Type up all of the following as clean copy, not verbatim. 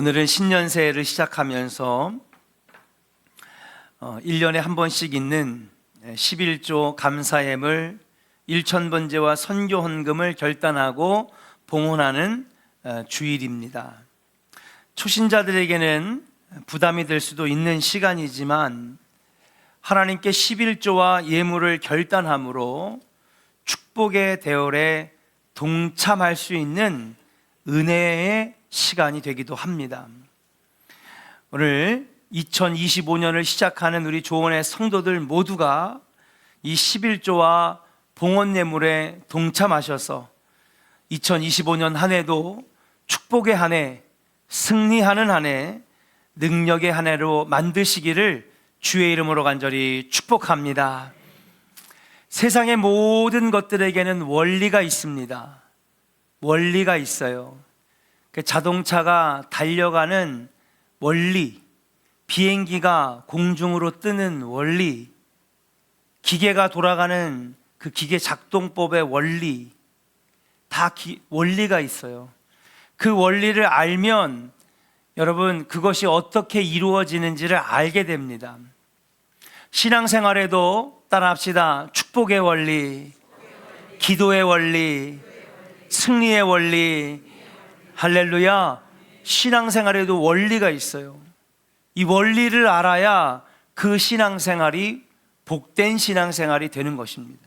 오늘은 신년새해를 시작하면서 1년에 한 번씩 있는 11조 감사예물 1,000번제와 선교 헌금을 결단하고 봉헌하는 주일입니다. 초신자들에게는 부담이 될 수도 있는 시간이지만 하나님께 11조와 예물을 결단함으로 축복의 대열에 동참할 수 있는 은혜의 시간이 되기도 합니다. 오늘 2025년을 시작하는 우리 조원의 성도들 모두가 이 11조와 봉헌 예물에 동참하셔서 2025년 한 해도 축복의 한 해, 승리하는 한 해, 능력의 한 해로 만드시기를 주의 이름으로 간절히 축복합니다. 세상의 모든 것들에게는 원리가 있습니다. 원리가 있어요. 자동차가 달려가는 원리, 비행기가 공중으로 뜨는 원리, 기계가 돌아가는 그 기계 작동법의 원리, 다 원리가 있어요. 그 원리를 알면 여러분 그것이 어떻게 이루어지는지를 알게 됩니다. 신앙생활에도 따라합시다. 축복의 원리, 기도의 원리, 승리의 원리. 할렐루야. 신앙생활에도 원리가 있어요. 이 원리를 알아야 그 신앙생활이 복된 신앙생활이 되는 것입니다.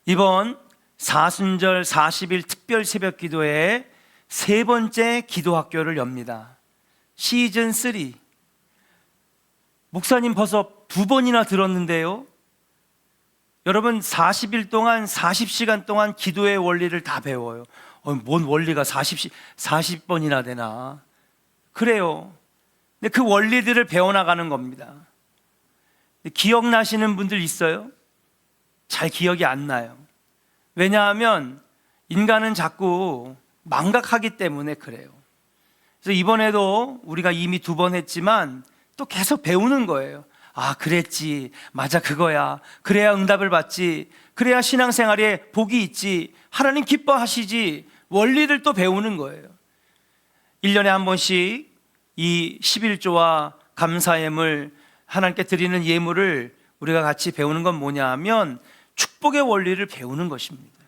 이번 사순절 40일 특별 새벽 기도회 세 번째 기도학교를 엽니다. 시즌 3. 목사님 벌써 2번이나 들었는데요. 여러분 40일 동안 40시간 동안 기도의 원리를 다 배워요. 뭔 원리가 40번이나 되나? 그래요. 근데 그 원리들을 배워나가는 겁니다. 기억나시는 분들 있어요? 잘 기억이 안 나요. 왜냐하면 인간은 자꾸 망각하기 때문에 그래요. 그래서 이번에도 우리가 이미 2번 했지만 또 계속 배우는 거예요. 아, 그랬지. 맞아, 그거야. 그래야 응답을 받지. 그래야 신앙생활에 복이 있지. 하나님 기뻐하시지. 원리를 또 배우는 거예요. 1년에 한 번씩 이 11조와 감사예물, 하나님께 드리는 예물을 우리가 같이 배우는 건 뭐냐 하면 축복의 원리를 배우는 것입니다.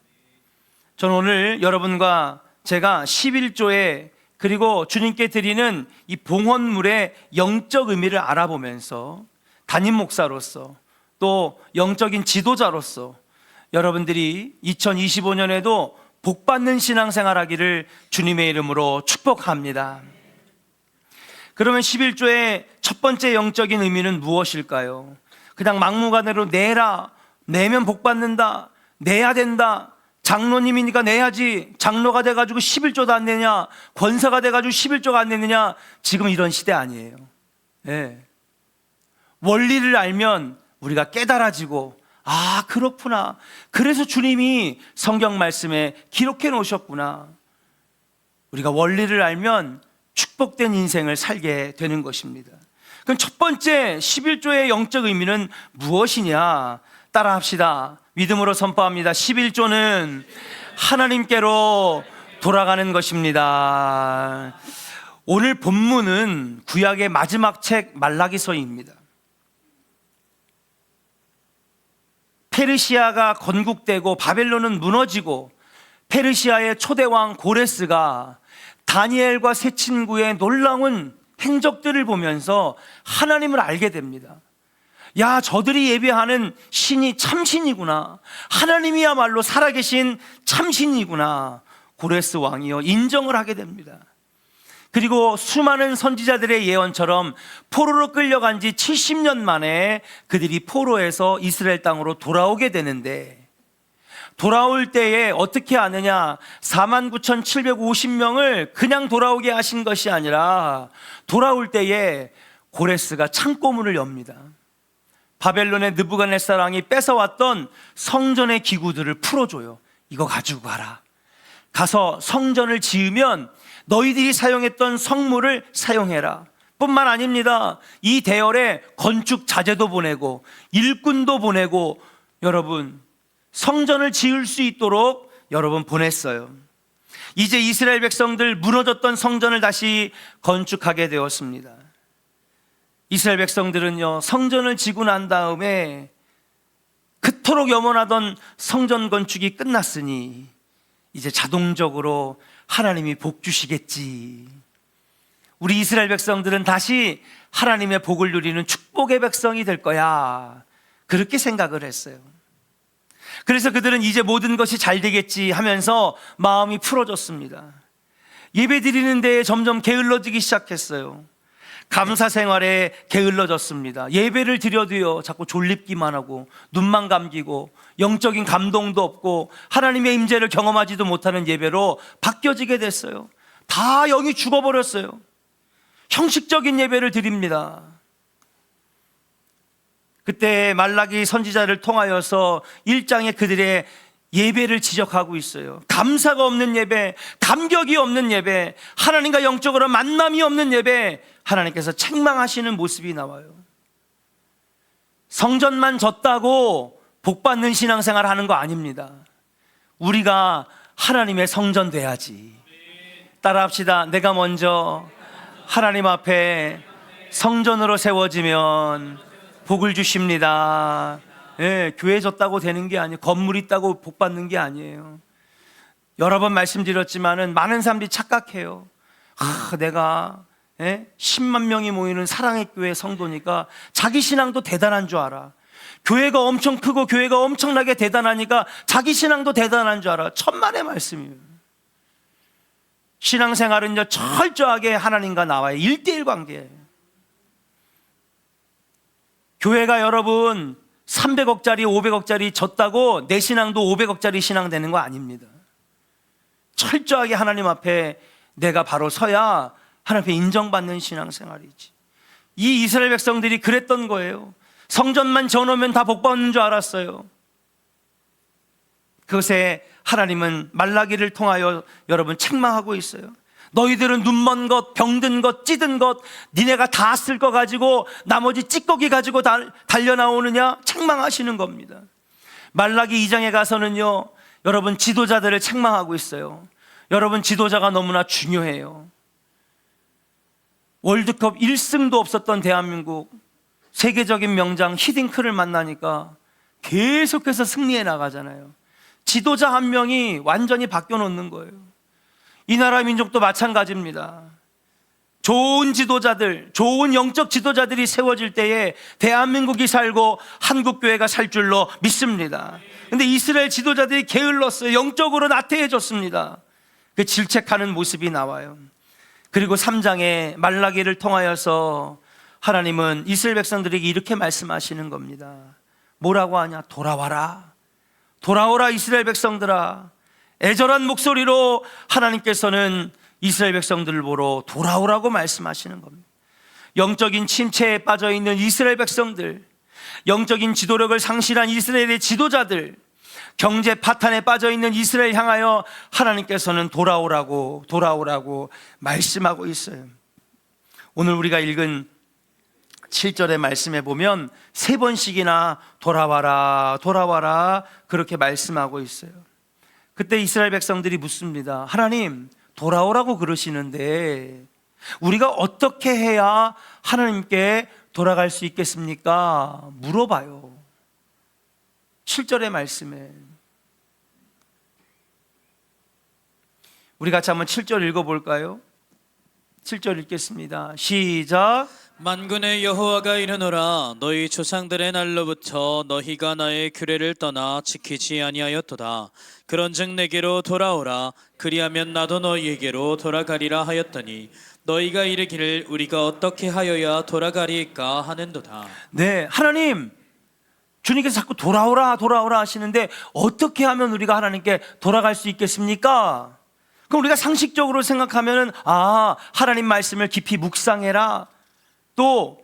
저는 오늘 여러분과 제가 11조에 그리고 주님께 드리는 이 봉헌물의 영적 의미를 알아보면서 담임 목사로서 또 영적인 지도자로서 여러분들이 2025년에도 복받는 신앙생활 하기를 주님의 이름으로 축복합니다. 그러면 11조의 첫 번째 영적인 의미는 무엇일까요? 그냥 막무가내로 내라, 내면 복받는다, 내야 된다, 장로님이니까 내야지, 장로가 돼가지고 11조도 안 내냐, 권사가 돼가지고 11조가 안 내느냐, 지금 이런 시대 아니에요. 네. 원리를 알면 우리가 깨달아지고 아, 그렇구나. 그래서 주님이 성경 말씀에 기록해 놓으셨구나. 우리가 원리를 알면 축복된 인생을 살게 되는 것입니다. 그럼 첫 번째 11조의 영적 의미는 무엇이냐? 따라합시다. 믿음으로 선포합니다. 11조는 하나님께로 돌아가는 것입니다. 오늘 본문은 구약의 마지막 책 말라기서입니다. 페르시아가 건국되고 바벨론은 무너지고 페르시아의 초대왕 고레스가 다니엘과 세 친구의 놀라운 행적들을 보면서 하나님을 알게 됩니다. 야, 저들이 예배하는 신이 참신이구나. 하나님이야말로 살아계신 참신이구나. 고레스 왕이요 인정을 하게 됩니다. 그리고 수많은 선지자들의 예언처럼 포로로 끌려간 지 70년 만에 그들이 포로에서 이스라엘 땅으로 돌아오게 되는데, 돌아올 때에 어떻게 하느냐? 49,750명을 그냥 돌아오게 하신 것이 아니라 돌아올 때에 고레스가 창고문을 엽니다. 바벨론의 느부갓네살 왕이 뺏어왔던 성전의 기구들을 풀어줘요. 이거 가지고 가라. 가서 성전을 지으면 너희들이 사용했던 성물을 사용해라. 뿐만 아닙니다. 이 대열에 건축 자재도 보내고 일꾼도 보내고 여러분 성전을 지을 수 있도록 여러분 보냈어요. 이제 이스라엘 백성들 무너졌던 성전을 다시 건축하게 되었습니다. 이스라엘 백성들은요, 성전을 지고 난 다음에 그토록 염원하던 성전 건축이 끝났으니 이제 자동적으로 하나님이 복 주시겠지. 우리 이스라엘 백성들은 다시 하나님의 복을 누리는 축복의 백성이 될 거야. 그렇게 생각을 했어요. 그래서 그들은 이제 모든 것이 잘 되겠지 하면서 마음이 풀어졌습니다. 예배 드리는 데에 점점 게을러지기 시작했어요. 감사 생활에 게을러졌습니다. 예배를 드려도요, 자꾸 졸립기만 하고 눈만 감기고 영적인 감동도 없고 하나님의 임재를 경험하지도 못하는 예배로 바뀌어지게 됐어요. 다 영이 죽어버렸어요. 형식적인 예배를 드립니다. 그때 말라기 선지자를 통하여서 1장에 그들의 예배를 지적하고 있어요. 감사가 없는 예배, 감격이 없는 예배, 하나님과 영적으로 만남이 없는 예배, 하나님께서 책망하시는 모습이 나와요. 성전만 졌다고 복받는 신앙생활 하는 거 아닙니다. 우리가 하나님의 성전 돼야지. 따라합시다. 내가 먼저 하나님 앞에 성전으로 세워지면 복을 주십니다. 예, 교회 졌다고 되는 게 아니에요. 건물 있다고 복 받는 게 아니에요. 여러 번 말씀드렸지만은 많은 사람들이 착각해요. 내가 10만 명이 모이는 사랑의 교회 성도니까 자기 신앙도 대단한 줄 알아. 교회가 엄청 크고 교회가 엄청나게 대단하니까 자기 신앙도 대단한 줄 알아. 천만의 말씀이에요. 신앙생활은요, 철저하게 하나님과 나와의 1:1 관계예요. 교회가 여러분 300억짜리 500억짜리 졌다고 내 신앙도 500억짜리 신앙 되는 거 아닙니다. 철저하게 하나님 앞에 내가 바로 서야 하나님 앞에 인정받는 신앙생활이지. 이 이스라엘 백성들이 그랬던 거예요. 성전만 지어놓으면 다 복받는 줄 알았어요. 그것에 하나님은 말라기를 통하여 여러분 책망하고 있어요. 너희들은 눈먼 것, 병든 것, 찌든 것, 니네가 다 쓸 거 가지고 나머지 찌꺼기 가지고 달려나오느냐? 책망하시는 겁니다. 말라기 2장에 가서는요, 여러분 지도자들을 책망하고 있어요. 여러분 지도자가 너무나 중요해요. 월드컵 1승도 없었던 대한민국, 세계적인 명장 히딩크를 만나니까 계속해서 승리해 나가잖아요. 지도자 한 명이 완전히 바뀌어 놓는 거예요. 이 나라 민족도 마찬가지입니다. 좋은 지도자들, 좋은 영적 지도자들이 세워질 때에 대한민국이 살고 한국교회가 살 줄로 믿습니다. 근데 이스라엘 지도자들이 게을렀어요. 영적으로 나태해졌습니다. 그 질책하는 모습이 나와요. 그리고 3장에 말라기를 통하여서 하나님은 이스라엘 백성들에게 이렇게 말씀하시는 겁니다. 뭐라고 하냐? 돌아와라. 돌아오라 이스라엘 백성들아. 애절한 목소리로 하나님께서는 이스라엘 백성들을 보러 돌아오라고 말씀하시는 겁니다. 영적인 침체에 빠져 있는 이스라엘 백성들, 영적인 지도력을 상실한 이스라엘의 지도자들, 경제 파탄에 빠져 있는 이스라엘 향하여 하나님께서는 돌아오라고 말씀하고 있어요. 오늘 우리가 읽은 7절의 말씀에 보면 3번씩이나 돌아와라 그렇게 말씀하고 있어요. 그때 이스라엘 백성들이 묻습니다. 하나님, 돌아오라고 그러시는데 우리가 어떻게 해야 하나님께 돌아갈 수 있겠습니까? 물어봐요. 7절의 말씀에 우리 같이 한번 7절 읽어볼까요? 7절 읽겠습니다. 시작. 만군의 여호와가 이르노라. 너희 조상들의 날로부터 너희가 나의 규례를 떠나 지키지 아니하였도다. 그런즉 내게로 돌아오라. 그리하면 나도 너희에게로 돌아가리라 하였더니 너희가 이르기를 우리가 어떻게 하여야 돌아가리까 하는도다. 네, 하나님, 주님께서 자꾸 돌아오라 하시는데 어떻게 하면 우리가 하나님께 돌아갈 수 있겠습니까? 그럼 우리가 상식적으로 생각하면 하나님 말씀을 깊이 묵상해라. 또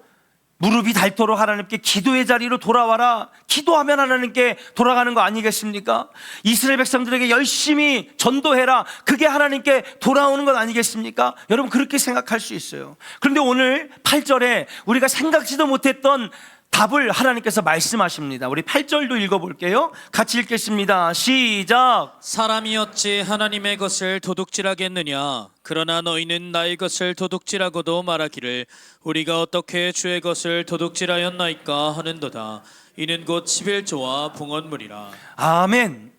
무릎이 닳도록 하나님께 기도의 자리로 돌아와라. 기도하면 하나님께 돌아가는 거 아니겠습니까? 이스라엘 백성들에게 열심히 전도해라. 그게 하나님께 돌아오는 것 아니겠습니까? 여러분 그렇게 생각할 수 있어요. 그런데 오늘 8절에 우리가 생각지도 못했던 답을 하나님께서 말씀하십니다. 우리 8절도 읽어볼게요. 같이 읽겠습니다. 시작. 사람이 어찌 하나님의 것을 도둑질하겠느냐? 그러나 너희는 나의 것을 도둑질하고도 말하기를 우리가 어떻게 주의 것을 도둑질하였나이까 하는도다. 이는 곧 11조와 봉헌물이라. 아멘.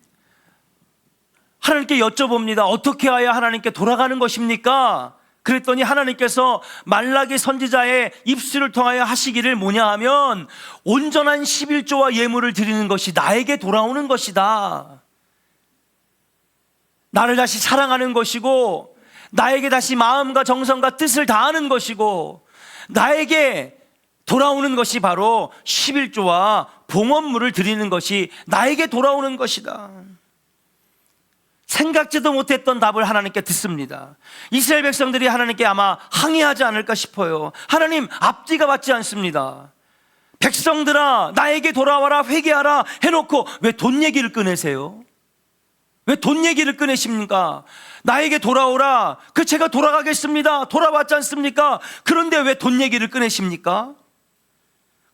하나님께 여쭤봅니다. 어떻게 하야 하나님께 돌아가는 것입니까? 그랬더니 하나님께서 말라기 선지자의 입술을 통하여 하시기를 뭐냐 하면 온전한 11조와 예물을 드리는 것이 나에게 돌아오는 것이다. 나를 다시 사랑하는 것이고 나에게 다시 마음과 정성과 뜻을 다하는 것이고 나에게 돌아오는 것이 바로 11조와 봉헌물을 드리는 것이 나에게 돌아오는 것이다. 생각지도 못했던 답을 하나님께 듣습니다. 이스라엘 백성들이 하나님께 아마 항의하지 않을까 싶어요. 하나님, 앞뒤가 맞지 않습니다. 백성들아 나에게 돌아와라 회개하라 해놓고 왜 돈 얘기를 꺼내세요? 왜 돈 얘기를 꺼내십니까? 나에게 돌아오라, 그 제가 돌아가겠습니다, 돌아왔지 않습니까? 그런데 왜 돈 얘기를 꺼내십니까?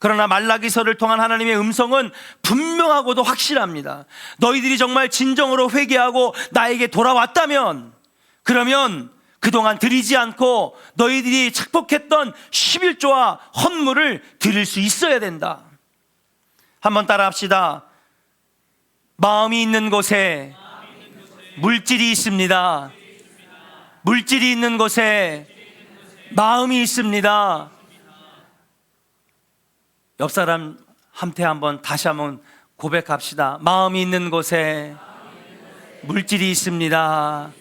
그러나 말라기서를 통한 하나님의 음성은 분명하고도 확실합니다. 너희들이 정말 진정으로 회개하고 나에게 돌아왔다면, 그러면 그동안 드리지 않고 너희들이 착복했던 11조와 헌물을 드릴 수 있어야 된다. 한번 따라 합시다. 마음이 있는 곳에 물질이 있습니다. 물질이 있는 곳에 마음이 있습니다. 옆 사람한테 다시 한번 고백합시다. 마음이 있는 곳에 물질이 있습니다.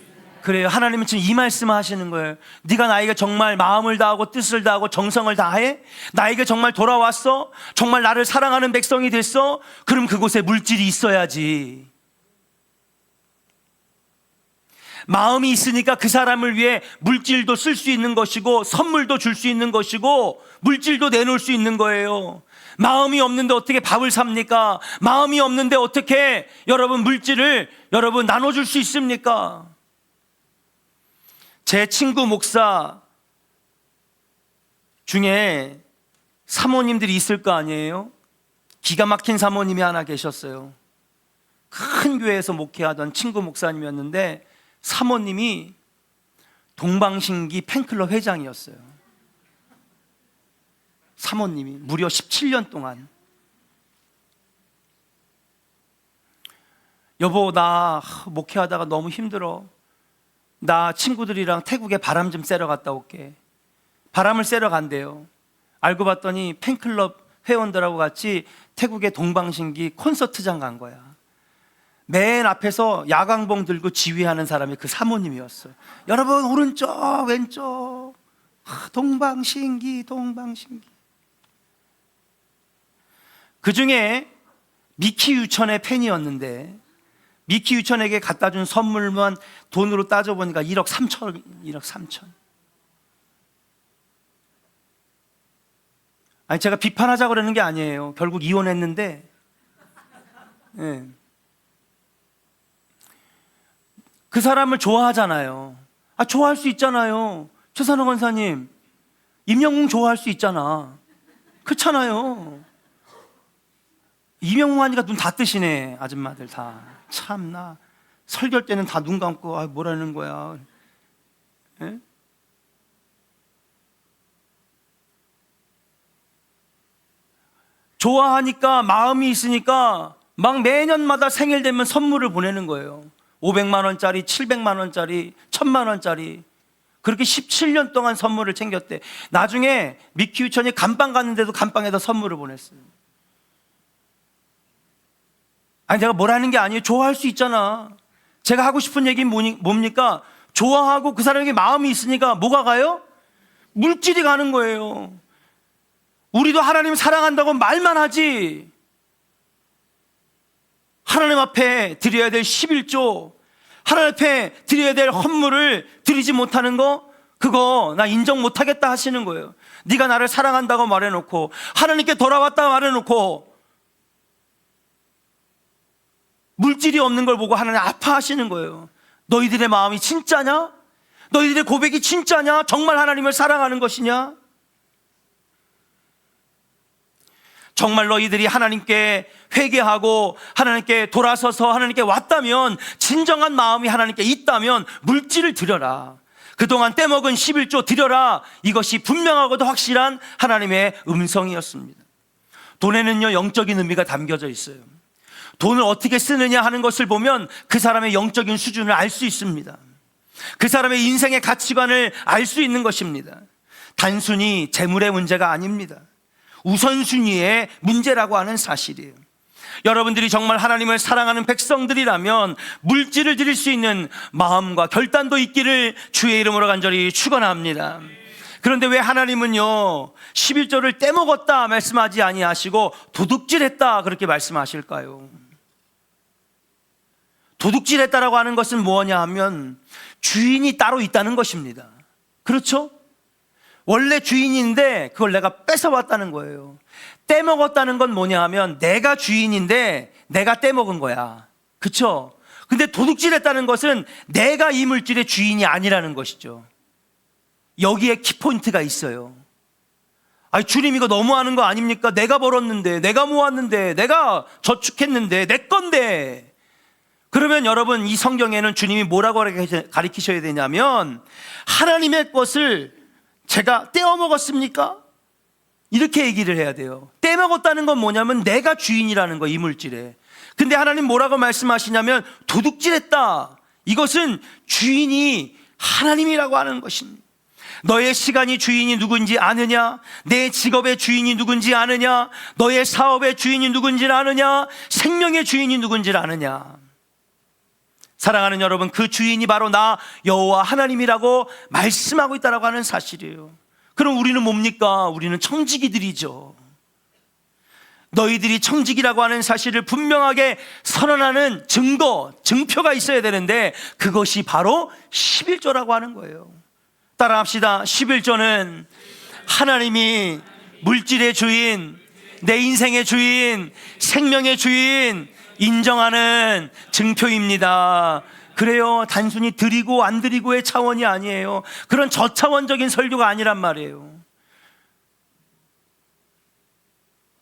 그래요. 하나님은 지금 이 말씀을 하시는 거예요. 네가 나에게 정말 마음을 다하고 뜻을 다하고 정성을 다해? 나에게 정말 돌아왔어? 정말 나를 사랑하는 백성이 됐어? 그럼 그곳에 물질이 있어야지. 마음이 있으니까 그 사람을 위해 물질도 쓸 수 있는 것이고 선물도 줄 수 있는 것이고 물질도 내놓을 수 있는 거예요. 마음이 없는데 어떻게 밥을 삽니까? 마음이 없는데 어떻게 여러분 물질을 나눠줄 수 있습니까? 제 친구 목사 중에 사모님들이 있을 거 아니에요? 기가 막힌 사모님이 하나 계셨어요. 큰 교회에서 목회하던 친구 목사님이었는데 사모님이 동방신기 팬클럽 회장이었어요. 사모님이 무려 17년 동안. 여보, 나 목회하다가 너무 힘들어. 나 친구들이랑 태국에 바람 좀 쐬러 갔다 올게. 바람을 쐬러 간대요. 알고 봤더니 팬클럽 회원들하고 같이 태국의 동방신기 콘서트장 간 거야. 맨 앞에서 야광봉 들고 지휘하는 사람이 그 사모님이었어요. 여러분 오른쪽 왼쪽 동방신기. 그 중에 미키 유천의 팬이었는데 미키 유천에게 갖다 준 선물만 돈으로 따져보니까 1억 3천. 아니 제가 비판하자고 그러는 게 아니에요. 결국 이혼했는데 네. 그 사람을 좋아하잖아요. 좋아할 수 있잖아요. 최선호 권사님, 임영웅 좋아할 수 있잖아. 그렇잖아요. 임영웅 하니까 눈 다 뜨시네. 아줌마들 다. 참나. 설교 때는 다 눈 감고 뭐라는 거야. 예? 좋아하니까 마음이 있으니까 막 매년마다 생일 되면 선물을 보내는 거예요. 500만 원짜리, 700만 원짜리, 1000만 원짜리. 그렇게 17년 동안 선물을 챙겼대. 나중에 미키 유천이 감방 갔는데도 감방에다 선물을 보냈어요. 아니 내가 뭐라는 게 아니에요. 좋아할 수 있잖아. 제가 하고 싶은 얘기는 뭡니까? 좋아하고 그 사람에게 마음이 있으니까 뭐가 가요? 물질이 가는 거예요. 우리도 하나님 사랑한다고 말만 하지, 하나님 앞에 드려야 될 11조, 하나님 앞에 드려야 될 헌물을 드리지 못하는 거, 그거 나 인정 못하겠다 하시는 거예요. 네가 나를 사랑한다고 말해놓고 하나님께 돌아왔다고 말해놓고 물질이 없는 걸 보고 하나님 아파하시는 거예요. 너희들의 마음이 진짜냐? 너희들의 고백이 진짜냐? 정말 하나님을 사랑하는 것이냐? 정말 너희들이 하나님께 회개하고 하나님께 돌아서서 하나님께 왔다면, 진정한 마음이 하나님께 있다면 물질을 드려라. 그동안 떼먹은 11조 드려라. 이것이 분명하고도 확실한 하나님의 음성이었습니다. 돈에는요, 영적인 의미가 담겨져 있어요. 돈을 어떻게 쓰느냐 하는 것을 보면 그 사람의 영적인 수준을 알 수 있습니다. 그 사람의 인생의 가치관을 알 수 있는 것입니다. 단순히 재물의 문제가 아닙니다. 우선순위의 문제라고 하는 사실이에요. 여러분들이 정말 하나님을 사랑하는 백성들이라면 물질을 드릴 수 있는 마음과 결단도 있기를 주의 이름으로 간절히 축원합니다. 그런데 왜 하나님은요 11조를 떼먹었다 말씀하지 아니하시고 도둑질했다 그렇게 말씀하실까요? 도둑질했다라고 하는 것은 뭐냐 하면 주인이 따로 있다는 것입니다. 그렇죠? 원래 주인인데 그걸 내가 뺏어왔다는 거예요. 떼먹었다는 건 뭐냐 하면 내가 주인인데 내가 떼먹은 거야. 그렇죠? 근데 도둑질했다는 것은 내가 이 물질의 주인이 아니라는 것이죠. 여기에 키포인트가 있어요. 아니, 주님 이거 너무하는 거 아닙니까? 내가 벌었는데, 내가 모았는데, 내가 저축했는데, 내 건데. 그러면 여러분, 이 성경에는 주님이 뭐라고 가르치셔야 되냐면 하나님의 것을 제가 떼어먹었습니까? 이렇게 얘기를 해야 돼요. 떼먹었다는 건 뭐냐면 내가 주인이라는 거, 이 물질에. 근데 하나님 뭐라고 말씀하시냐면 도둑질했다. 이것은 주인이 하나님이라고 하는 것입니다. 너의 시간이 주인이 누군지 아느냐? 내 직업의 주인이 누군지 아느냐? 너의 사업의 주인이 누군지 아느냐? 생명의 주인이 누군지 아느냐? 사랑하는 여러분, 그 주인이 바로 나 여호와 하나님이라고 말씀하고 있다라고 하는 사실이에요. 그럼 우리는 뭡니까? 우리는 청지기들이죠. 너희들이 청지기라고 하는 사실을 분명하게 선언하는 증거, 증표가 있어야 되는데 그것이 바로 11조라고 하는 거예요. 따라합시다. 11조는 하나님이 물질의 주인, 내 인생의 주인, 생명의 주인 인정하는 증표입니다. 그래요. 단순히 드리고 안 드리고의 차원이 아니에요. 그런 저차원적인 설교가 아니란 말이에요.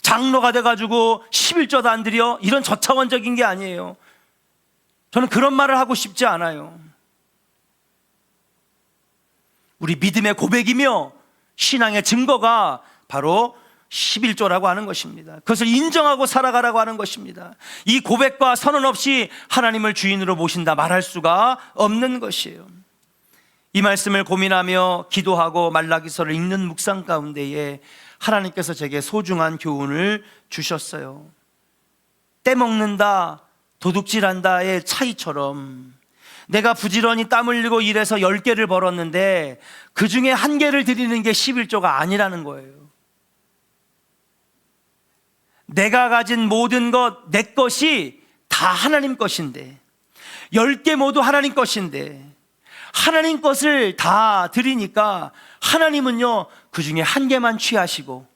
장로가 돼가지고 11조도 안 드려? 이런 저차원적인 게 아니에요. 저는 그런 말을 하고 싶지 않아요. 우리 믿음의 고백이며 신앙의 증거가 바로 11조라고 하는 것입니다. 그것을 인정하고 살아가라고 하는 것입니다. 이 고백과 선언 없이 하나님을 주인으로 모신다 말할 수가 없는 것이에요. 이 말씀을 고민하며 기도하고 말라기서를 읽는 묵상 가운데에 하나님께서 제게 소중한 교훈을 주셨어요. 떼먹는다, 도둑질한다의 차이처럼 내가 부지런히 땀 흘리고 일해서 10개를 벌었는데 그 중에 1개를 드리는 게 11조가 아니라는 거예요. 내가 가진 모든 것, 내 것이 다 하나님 것인데 10개 모두 하나님 것인데 하나님 것을 다 드리니까 하나님은요 그 중에 1개만 취하시고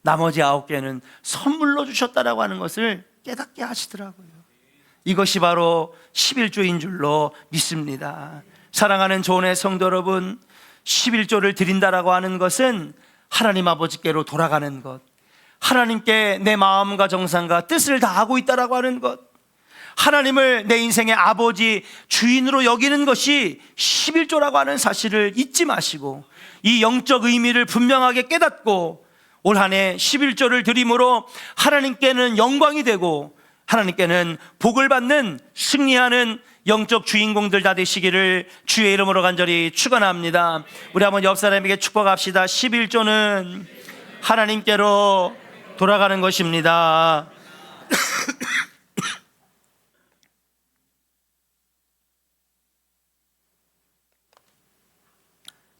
나머지 9개는 선물로 주셨다라고 하는 것을 깨닫게 하시더라고요. 이것이 바로 11조인 줄로 믿습니다. 사랑하는 조은의 성도 여러분, 11조를 드린다라고 하는 것은 하나님 아버지께로 돌아가는 것, 하나님께 내 마음과 정성과 뜻을 다하고 있다라고 하는 것, 하나님을 내 인생의 아버지, 주인으로 여기는 것이 11조라고 하는 사실을 잊지 마시고 이 영적 의미를 분명하게 깨닫고 올 한 해 11조를 드림으로 하나님께는 영광이 되고 하나님께는 복을 받는 승리하는 영적 주인공들 다 되시기를 주의 이름으로 간절히 축원합니다. 우리 한번 옆 사람에게 축복합시다. 11조는 하나님께로 돌아가는 것입니다.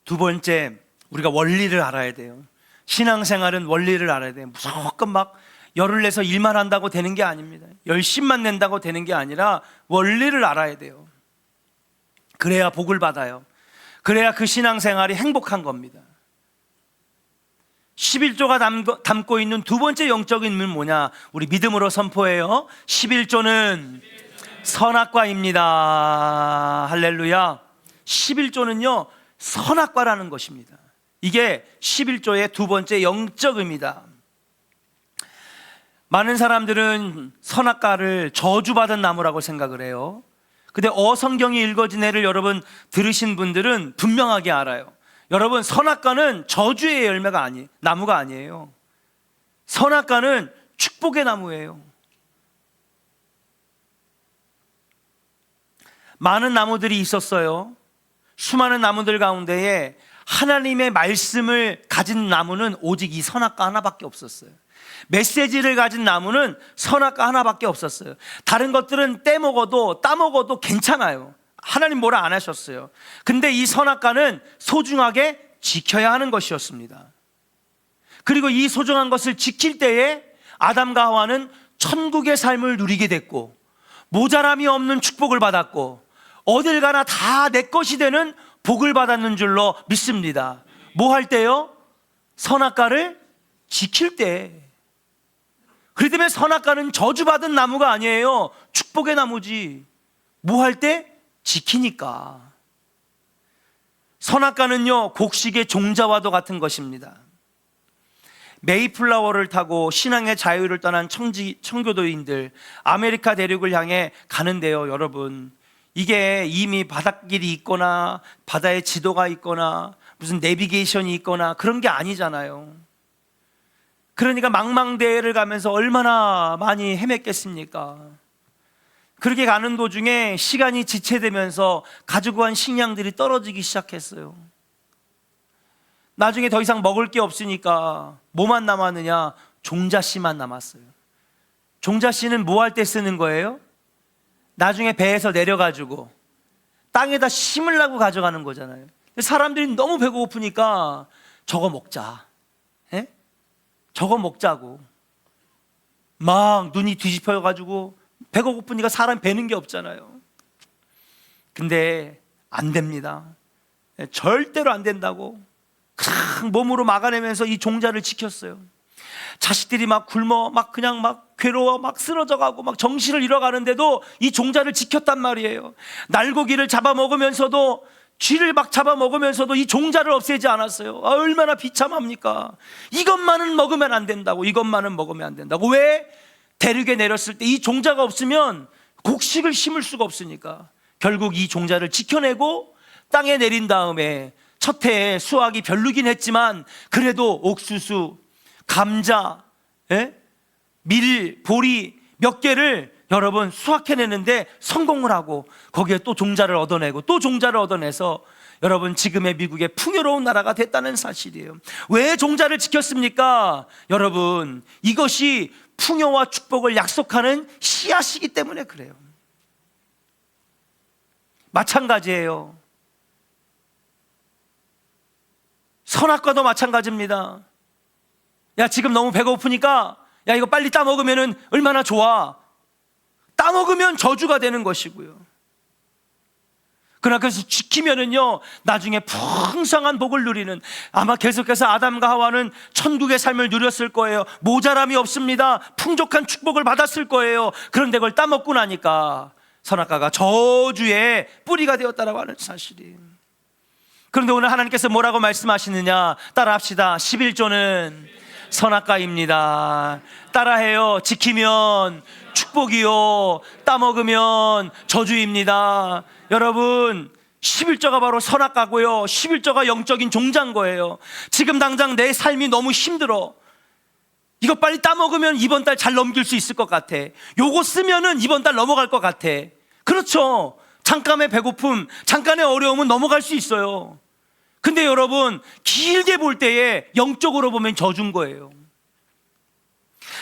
두 번째, 우리가 원리를 알아야 돼요. 신앙생활은 원리를 알아야 돼요. 무조건 막 열을 내서 일만 한다고 되는 게 아닙니다. 열심만 낸다고 되는 게 아니라 원리를 알아야 돼요. 그래야 복을 받아요. 그래야 그 신앙생활이 행복한 겁니다. 11조가 담고 있는 두 번째 영적인 의미는 뭐냐? 우리 믿음으로 선포해요. 11조는 선악과입니다. 할렐루야. 11조는요 선악과라는 것입니다. 이게 11조의 두 번째 영적 의미다. 많은 사람들은 선악과를 저주받은 나무라고 생각을 해요. 근데 어성경이 읽어진 애를 여러분 들으신 분들은 분명하게 알아요. 여러분, 선악과는 저주의 열매가 나무가 아니에요. 선악과는 축복의 나무예요. 많은 나무들이 있었어요. 수많은 나무들 가운데에 하나님의 말씀을 가진 나무는 오직 이 선악과 하나밖에 없었어요. 메시지를 가진 나무는 선악과 하나밖에 없었어요. 다른 것들은 떼먹어도 따먹어도 괜찮아요. 하나님 뭐라 안 하셨어요. 근데 이 선악과는 소중하게 지켜야 하는 것이었습니다. 그리고 이 소중한 것을 지킬 때에 아담과 하와는 천국의 삶을 누리게 됐고, 모자람이 없는 축복을 받았고, 어딜 가나 다 내 것이 되는 복을 받았는 줄로 믿습니다. 뭐 할 때요? 선악과를 지킬 때. 그렇기 때문에 선악과는 저주받은 나무가 아니에요. 축복의 나무지. 뭐 할 때? 지키니까. 선악과는요, 곡식의 종자와도 같은 것입니다. 메이플라워를 타고 신앙의 자유를 떠난 청교도인들, 아메리카 대륙을 향해 가는데요, 여러분, 이게 이미 바닷길이 있거나 바다에 지도가 있거나 무슨 내비게이션이 있거나 그런 게 아니잖아요. 그러니까 망망대해를 가면서 얼마나 많이 헤맸겠습니까? 그렇게 가는 도중에 시간이 지체되면서 가지고 간 식량들이 떨어지기 시작했어요. 나중에 더 이상 먹을 게 없으니까 뭐만 남았느냐? 종자씨만 남았어요. 종자씨는 뭐 할 때 쓰는 거예요? 나중에 배에서 내려가지고 땅에다 심으려고 가져가는 거잖아요. 사람들이 너무 배고프니까 저거 먹자. 에? 저거 먹자고. 막 눈이 뒤집혀가지고 배가 고프니까 사람 배는 게 없잖아요. 근데 안 됩니다. 절대로 안 된다고 큰 몸으로 막아내면서 이 종자를 지켰어요. 자식들이 막 굶어, 막 그냥 막 괴로워, 막 쓰러져가고 막 정신을 잃어가는데도 이 종자를 지켰단 말이에요. 날고기를 잡아먹으면서도, 쥐를 막 잡아먹으면서도 이 종자를 없애지 않았어요. 얼마나 비참합니까? 이것만은 먹으면 안 된다고, 이것만은 먹으면 안 된다고. 왜? 대륙에 내렸을 때 이 종자가 없으면 곡식을 심을 수가 없으니까 결국 이 종자를 지켜내고 땅에 내린 다음에 첫 해에 수확이 별로긴 했지만 그래도 옥수수, 감자, 밀, 보리 몇 개를 여러분 수확해내는데 성공을 하고 거기에 또 종자를 얻어내고 또 종자를 얻어내서 여러분 지금의 미국의 풍요로운 나라가 됐다는 사실이에요. 왜 종자를 지켰습니까? 여러분, 이것이 풍요와 축복을 약속하는 씨앗이기 때문에 그래요. 마찬가지예요. 선악과도 마찬가지입니다. 야, 지금 너무 배고프니까 야, 이거 빨리 따먹으면 얼마나 좋아. 따먹으면 저주가 되는 것이고요. 그러나 그래서 지키면은요, 나중에 풍성한 복을 누리는, 아마 계속해서 아담과 하와는 천국의 삶을 누렸을 거예요. 모자람이 없습니다. 풍족한 축복을 받았을 거예요. 그런데 그걸 따먹고 나니까 선악과가 저주의 뿌리가 되었다라고 하는 사실이. 그런데 오늘 하나님께서 뭐라고 말씀하시느냐? 따라합시다. 11조는 선악과입니다. 따라해요. 지키면 축복이요, 따먹으면 저주입니다. 여러분, 11조가 바로 선악과고요, 11조가 영적인 종자인 거예요. 지금 당장 내 삶이 너무 힘들어. 이거 빨리 따먹으면 이번 달 잘 넘길 수 있을 것 같아. 요거 쓰면은 이번 달 넘어갈 것 같아. 그렇죠. 잠깐의 배고픔, 잠깐의 어려움은 넘어갈 수 있어요. 근데 여러분, 길게 볼 때에 영적으로 보면 저주인 거예요.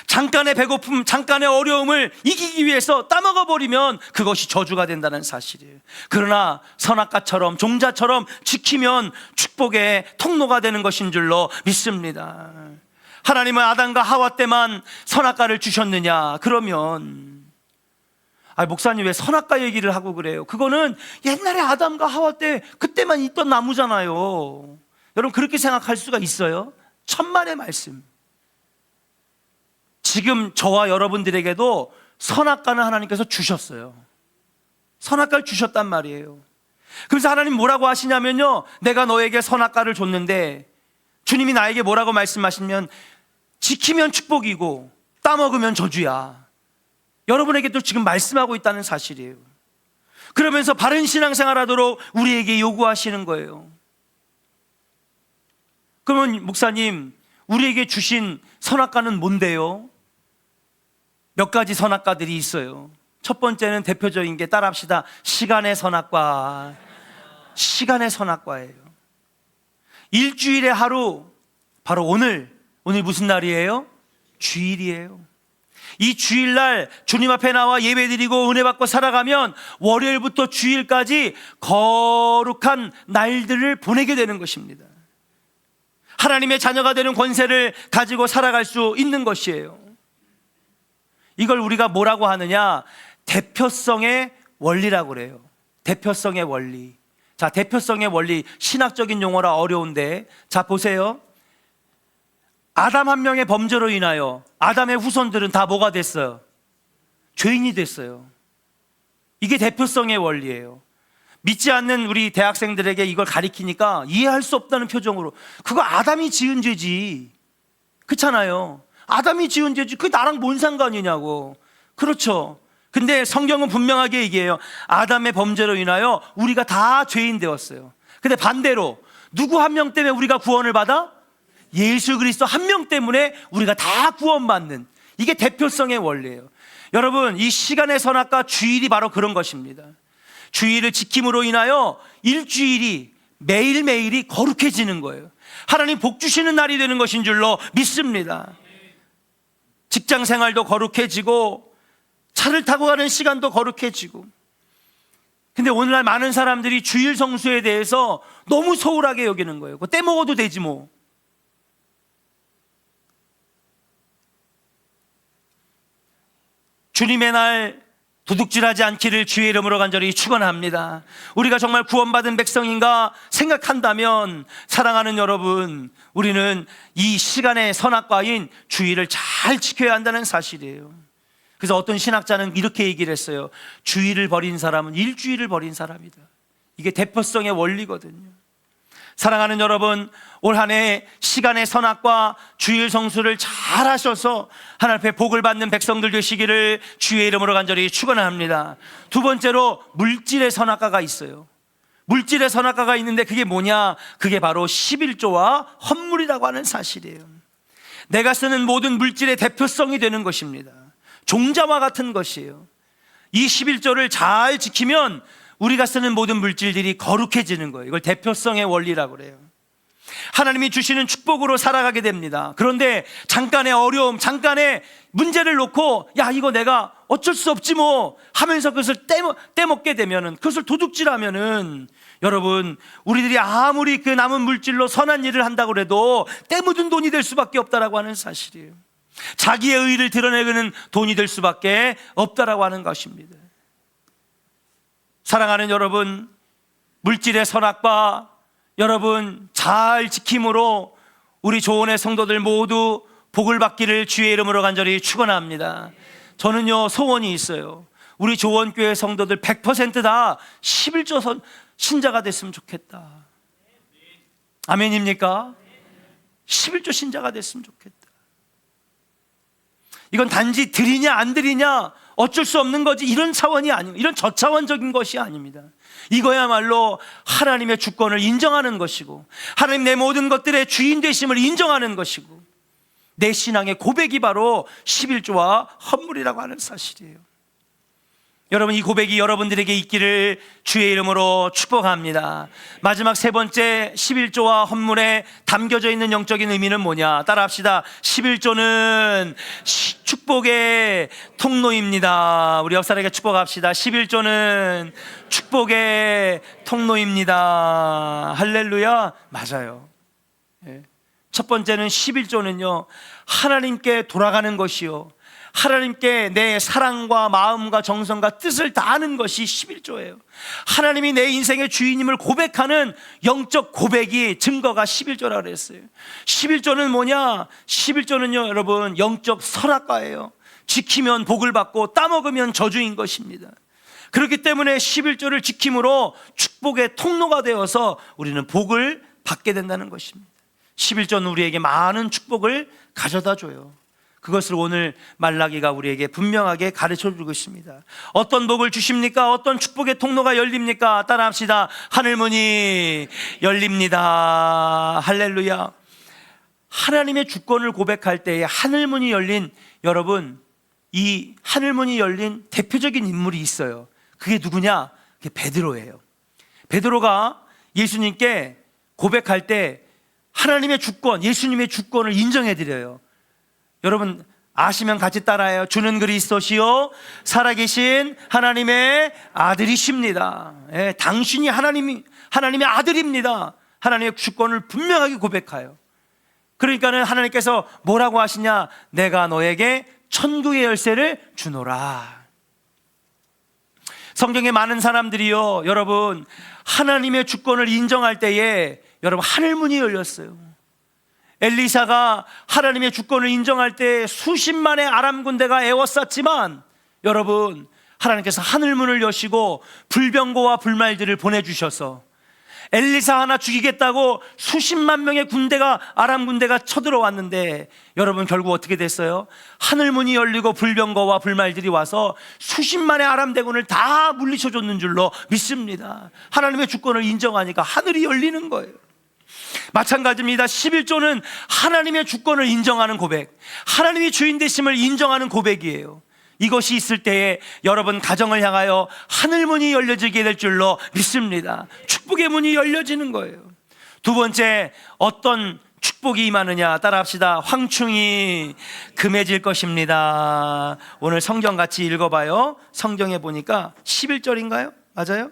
잠깐의 배고픔, 잠깐의 어려움을 이기기 위해서 따먹어버리면 그것이 저주가 된다는 사실이에요. 그러나 선악과처럼 종자처럼 지키면 축복의 통로가 되는 것인 줄로 믿습니다. 하나님은 아담과 하와 때만 선악과를 주셨느냐? 그러면 목사님 왜 선악과 얘기를 하고 그래요? 그거는 옛날에 아담과 하와 때 그때만 있던 나무잖아요. 여러분, 그렇게 생각할 수가 있어요? 천만의 말씀. 지금 저와 여러분들에게도 선악과는 하나님께서 주셨어요. 선악과를 주셨단 말이에요. 그래서 하나님 뭐라고 하시냐면요, 내가 너에게 선악과를 줬는데 주님이 나에게 뭐라고 말씀하시면 지키면 축복이고 따먹으면 저주야. 여러분에게도 지금 말씀하고 있다는 사실이에요. 그러면서 바른 신앙생활 하도록 우리에게 요구하시는 거예요. 그러면 목사님, 우리에게 주신 선악과는 뭔데요? 몇 가지 선악과들이 있어요. 첫 번째는 대표적인 게 따라합시다. 시간의 선악과. 시간의 선악과예요. 일주일에 하루, 바로 오늘 무슨 날이에요? 주일이에요. 이 주일날 주님 앞에 나와 예배드리고 은혜 받고 살아가면 월요일부터 주일까지 거룩한 날들을 보내게 되는 것입니다. 하나님의 자녀가 되는 권세를 가지고 살아갈 수 있는 것이에요. 이걸 우리가 뭐라고 하느냐? 대표성의 원리라고 그래요. 대표성의 원리. 자, 대표성의 원리, 신학적인 용어라 어려운데, 자 보세요. 아담 한 명의 범죄로 인하여 아담의 후손들은 다 뭐가 됐어요? 죄인이 됐어요. 이게 대표성의 원리예요. 믿지 않는 우리 대학생들에게 이걸 가리키니까 이해할 수 없다는 표정으로, 그거 아담이 지은 죄지. 그렇잖아요. 아담이 지은 죄지. 그게 나랑 뭔 상관이냐고. 그렇죠. 근데 성경은 분명하게 얘기해요. 아담의 범죄로 인하여 우리가 다 죄인 되었어요. 근데 반대로 누구 한 명 때문에 우리가 구원을 받아? 예수 그리스도 한 명 때문에 우리가 다 구원받는, 이게 대표성의 원리예요. 여러분, 이 시간의 선악과 주일이 바로 그런 것입니다. 주일을 지킴으로 인하여 일주일이, 매일매일이 거룩해지는 거예요. 하나님 복 주시는 날이 되는 것인 줄로 믿습니다. 직장 생활도 거룩해지고 차를 타고 가는 시간도 거룩해지고. 근데 오늘날 많은 사람들이 주일 성수에 대해서 너무 소홀하게 여기는 거예요. 그거 떼먹어도 되지 뭐. 주님의 날 도둑질하지 않기를 주의 이름으로 간절히 축원합니다. 우리가 정말 구원받은 백성인가 생각한다면, 사랑하는 여러분, 우리는 이 시간의 선악과인 주일을 잘 지켜야 한다는 사실이에요. 그래서 어떤 신학자는 이렇게 얘기를 했어요. 주일을 버린 사람은 일주일을 버린 사람이다. 이게 대표성의 원리거든요. 사랑하는 여러분, 올 한 해 시간의 선악과 주일 성수를 잘 하셔서 하나님 앞에 복을 받는 백성들 되시기를 주의 이름으로 간절히 축원합니다. 두 번째로 물질의 선악과가 있어요. 물질의 선악과가 있는데 그게 뭐냐? 그게 바로 11조와 헌물이라고 하는 사실이에요. 내가 쓰는 모든 물질의 대표성이 되는 것입니다. 종자와 같은 것이에요. 이 11조를 잘 지키면 우리가 쓰는 모든 물질들이 거룩해지는 거예요. 이걸 대표성의 원리라고 그래요. 하나님이 주시는 축복으로 살아가게 됩니다. 그런데 잠깐의 어려움, 잠깐의 문제를 놓고, 야, 이거 내가 어쩔 수 없지 뭐 하면서 그것을 떼먹게 되면은, 그것을 도둑질하면은, 여러분, 우리들이 아무리 그 남은 물질로 선한 일을 한다고 해도 떼묻은 돈이 될 수밖에 없다라고 하는 사실이에요. 자기의 의의를 드러내는 돈이 될 수밖에 없다라고 하는 것입니다. 사랑하는 여러분, 물질의 선악과 여러분 잘 지킴으로 우리 조원의 성도들 모두 복을 받기를 주의 이름으로 간절히 축원합니다. 저는요, 소원이 있어요. 우리 조원교회 성도들 100% 다 11조 신자가 됐으면 좋겠다. 아멘입니까? 11조 신자가 됐으면 좋겠다. 이건 단지 드리냐 안 드리냐 어쩔 수 없는 거지, 이런 차원이 아니고, 이런 저차원적인 것이 아닙니다. 이거야말로 하나님의 주권을 인정하는 것이고, 하나님 내 모든 것들의 주인 되심을 인정하는 것이고, 내 신앙의 고백이 바로 11조와 헌물이라고 하는 사실이에요. 여러분, 이 고백이 여러분들에게 있기를 주의 이름으로 축복합니다. 마지막 세 번째, 11조와 헌물에 담겨져 있는 영적인 의미는 뭐냐? 따라합시다. 11조는 축복의 통로입니다. 우리 옆 사람에게 축복합시다. 11조는 축복의 통로입니다. 할렐루야. 맞아요. 첫 번째는 11조는요, 하나님께 돌아가는 것이요, 하나님께 내 사랑과 마음과 정성과 뜻을 다하는 것이 11조예요. 하나님이 내 인생의 주인임을 고백하는 영적 고백이 증거가 11조라고 그랬어요. 11조는 뭐냐? 11조는요, 여러분, 영적 선악과예요. 지키면 복을 받고 따먹으면 저주인 것입니다. 그렇기 때문에 11조를 지킴으로 축복의 통로가 되어서 우리는 복을 받게 된다는 것입니다. 11조는 우리에게 많은 축복을 가져다 줘요. 그것을 오늘 말라기가 우리에게 분명하게 가르쳐주고 있습니다. 어떤 복을 주십니까? 어떤 축복의 통로가 열립니까? 따라합시다. 하늘문이 열립니다. 할렐루야. 하나님의 주권을 고백할 때에 하늘문이 열린, 여러분, 이 하늘문이 열린 대표적인 인물이 있어요. 그게 누구냐? 그게 베드로예요. 베드로가 예수님께 고백할 때 하나님의 주권, 예수님의 주권을 인정해드려요. 여러분 아시면 같이 따라해요. 주는 그리스도시요 살아계신 하나님의 아들이십니다. 예, 당신이 하나님의 아들입니다. 하나님의 주권을 분명하게 고백해요. 그러니까는 하나님께서 뭐라고 하시냐? 내가 너에게 천국의 열쇠를 주노라. 성경에 많은 사람들이요, 여러분 하나님의 주권을 인정할 때에 여러분 하늘문이 열렸어요. 엘리사가 하나님의 주권을 인정할 때 수십만의 아람 군대가 에워쌌지만 여러분 하나님께서 하늘문을 여시고 불병거와 불말들을 보내주셔서 엘리사 하나 죽이겠다고 수십만 명의 군대가, 아람 군대가 쳐들어왔는데 여러분 결국 어떻게 됐어요? 하늘문이 열리고 불병거와 불말들이 와서 수십만의 아람 대군을 다 물리쳐줬는 줄로 믿습니다. 하나님의 주권을 인정하니까 하늘이 열리는 거예요. 마찬가지입니다. 11조는 하나님의 주권을 인정하는 고백, 하나님이 주인 되심을 인정하는 고백이에요. 이것이 있을 때에 여러분 가정을 향하여 하늘문이 열려지게 될 줄로 믿습니다. 축복의 문이 열려지는 거예요. 두 번째, 어떤 축복이 임하느냐? 따라합시다. 황충이 금해질 것입니다. 오늘 성경 같이 읽어봐요. 성경에 보니까 11절인가요? 맞아요?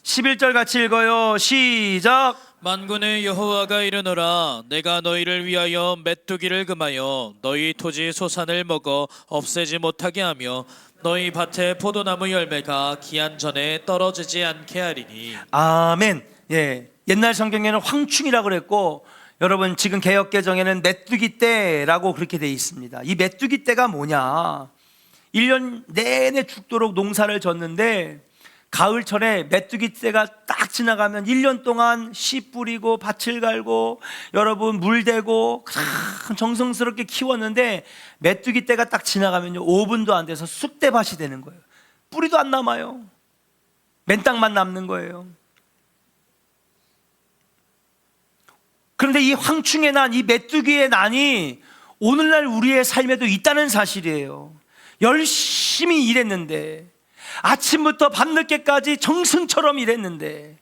11절 같이 읽어요. 시작. 만군의 여호와가 이르노라 내가 너희를 위하여 메뚜기를 금하여 너희 토지 소산을 먹어 없애지 못하게 하며 너희 밭의 포도나무 열매가 기한 전에 떨어지지 않게 하리니. 아멘. 예, 옛날 성경에는 황충이라고 그랬고 여러분 지금 개역개정에는 메뚜기 떼라고 그렇게 돼 있습니다. 이 메뚜기 떼가 뭐냐? 1년 내내 죽도록 농사를 졌는데 가을철에 메뚜기 떼가 딱 지나가면 1년 동안 씨 뿌리고 밭을 갈고 여러분 물 대고 정성스럽게 키웠는데 메뚜기 떼가 딱 지나가면요 5분도 안 돼서 쑥대밭이 되는 거예요. 뿌리도 안 남아요. 맨땅만 남는 거예요. 그런데 이 황충의 난, 이 메뚜기의 난이 오늘날 우리의 삶에도 있다는 사실이에요. 열심히 일했는데 아침부터 밤늦게까지 정승처럼 일했는데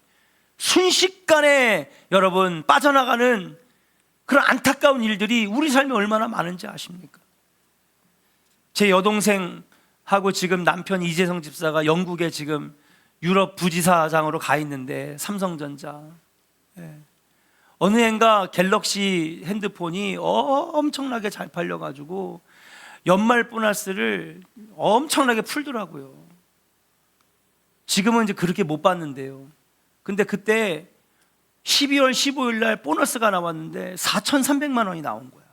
순식간에 여러분 빠져나가는 그런 안타까운 일들이 우리 삶에 얼마나 많은지 아십니까? 제 여동생하고 지금 남편 이재성 집사가 영국에 지금 유럽 부지사장으로 가 있는데 삼성전자, 어느 해인가 갤럭시 핸드폰이 엄청나게 잘 팔려가지고 연말 보너스를 엄청나게 풀더라고요. 지금은 이제 그렇게 못 받는데요. 근데 그때 12월 15일 날 보너스가 나왔는데 4,300만 원이 나온 거야.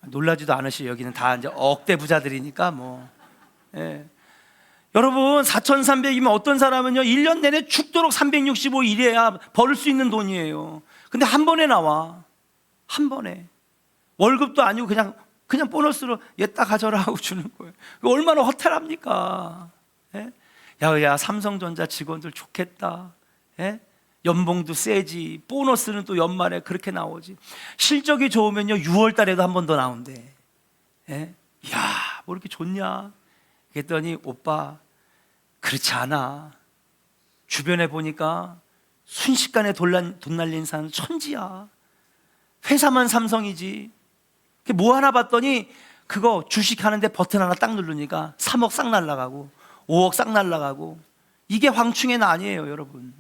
놀라지도 않으시죠? 여기는 다 이제 억대 부자들이니까 뭐. 예. 여러분 4,300이면 어떤 사람은요 1년 내내 죽도록 365일 일해야 벌을 수 있는 돈이에요. 근데 한 번에 나와. 한 번에. 월급도 아니고 그냥 보너스로 얘 딱 가져라 하고 주는 거예요. 얼마나 허탈합니까? 예? 야 삼성전자 직원들 좋겠다. 예? 연봉도 세지. 보너스는 또 연말에 그렇게 나오지. 실적이 좋으면요 6월 달에도 한 번 더 나온대. 예? 야, 뭐 이렇게 좋냐? 그랬더니 오빠 그렇지 않아. 주변에 보니까 순식간에 돈 날린 사람 천지야. 회사만 삼성이지. 뭐 하나 봤더니 그거 주식하는데 버튼 하나 딱 누르니까 3억 싹 날라가고 5억 싹 날라가고. 이게 황충의 난이에요 여러분.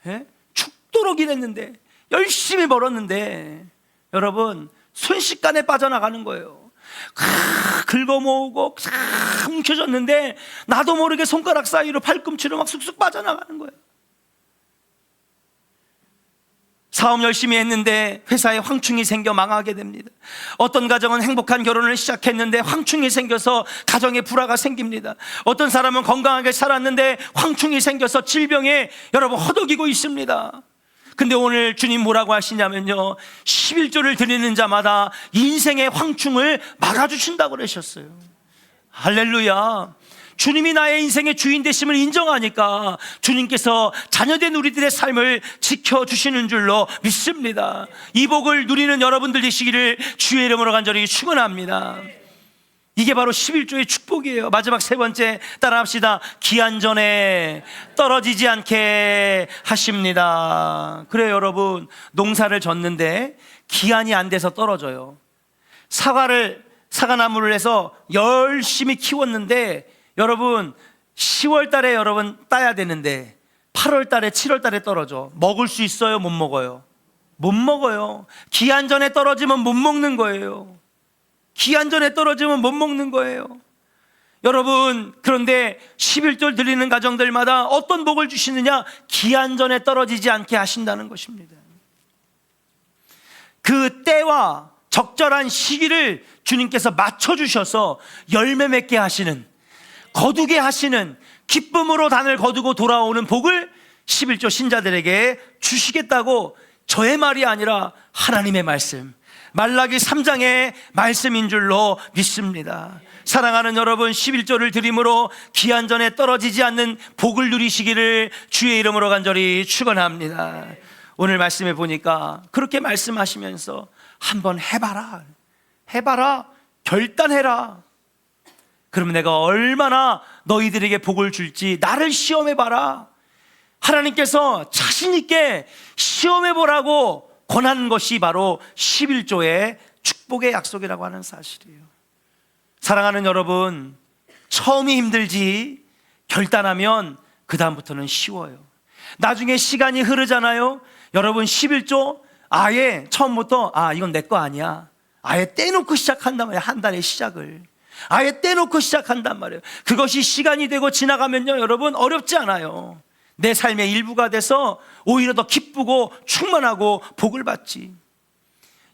예? 죽도록 일했는데 열심히 벌었는데 여러분 순식간에 빠져나가는 거예요. 긁어 모으고 뭉쳐졌는데 나도 모르게 손가락 사이로 팔꿈치로 막 쑥쑥 빠져나가는 거예요. 사업 열심히 했는데 회사에 황충이 생겨 망하게 됩니다. 어떤 가정은 행복한 결혼을 시작했는데 황충이 생겨서 가정에 불화가 생깁니다. 어떤 사람은 건강하게 살았는데 황충이 생겨서 질병에 여러분 허덕이고 있습니다. 근데 오늘 주님 뭐라고 하시냐면요, 11조를 드리는 자마다 인생의 황충을 막아주신다고 그러셨어요. 할렐루야. 주님이 나의 인생의 주인 되심을 인정하니까 주님께서 자녀된 우리들의 삶을 지켜주시는 줄로 믿습니다. 이 복을 누리는 여러분들 되시기를 주의 이름으로 간절히 축원합니다. 이게 바로 11조의 축복이에요. 마지막 세 번째 따라합시다. 기한 전에 떨어지지 않게 하십니다. 그래요, 여러분. 농사를 졌는데 기한이 안 돼서 떨어져요. 사과나무를 해서 열심히 키웠는데 여러분 10월 달에 여러분 따야 되는데 8월 달에 7월 달에 떨어져. 먹을 수 있어요? 못 먹어요? 못 먹어요. 기한 전에 떨어지면 못 먹는 거예요. 기한 전에 떨어지면 못 먹는 거예요. 여러분, 그런데 11조 드리는 가정들마다 어떤 복을 주시느냐? 기한 전에 떨어지지 않게 하신다는 것입니다. 그 때와 적절한 시기를 주님께서 맞춰주셔서 열매 맺게 하시는, 거두게 하시는, 기쁨으로 단을 거두고 돌아오는 복을 11조 신자들에게 주시겠다고, 저의 말이 아니라 하나님의 말씀, 말라기 3장의 말씀인 줄로 믿습니다. 사랑하는 여러분, 11조를 드림으로 기한 전에 떨어지지 않는 복을 누리시기를 주의 이름으로 간절히 축원합니다. 오늘 말씀에 보니까 그렇게 말씀하시면서 한번 해봐라, 결단해라. 그러면 내가 얼마나 너희들에게 복을 줄지 나를 시험해봐라. 하나님께서 자신 있게 시험해보라고 권한 것이 바로 11조의 축복의 약속이라고 하는 사실이에요. 사랑하는 여러분, 처음이 힘들지 결단하면 그 다음부터는 쉬워요. 나중에 시간이 흐르잖아요. 여러분 11조 아예 처음부터 이건 내 거 아니야, 아예 떼놓고 시작한단 말이에요. 한 달의 시작을 아예 떼놓고 시작한단 말이에요. 그것이 시간이 되고 지나가면요, 여러분 어렵지 않아요. 내 삶의 일부가 돼서 오히려 더 기쁘고 충만하고 복을 받지.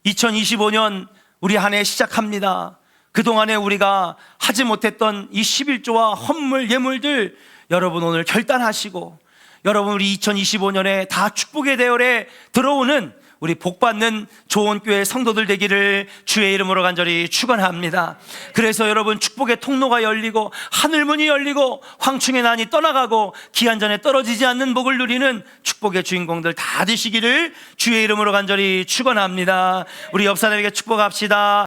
2025년 우리 한 해 시작합니다. 그동안에 우리가 하지 못했던 이 11조와 헌물 예물들 여러분 오늘 결단하시고, 여러분 우리 2025년에 다 축복의 대열에 들어오는 우리 복받는 좋은 교회 성도들 되기를 주의 이름으로 간절히 축원합니다. 그래서 여러분 축복의 통로가 열리고 하늘문이 열리고 황충의 난이 떠나가고 기한 전에 떨어지지 않는 복을 누리는 축복의 주인공들 다 되시기를 주의 이름으로 간절히 축원합니다. 우리 옆 사람에게 축복합시다.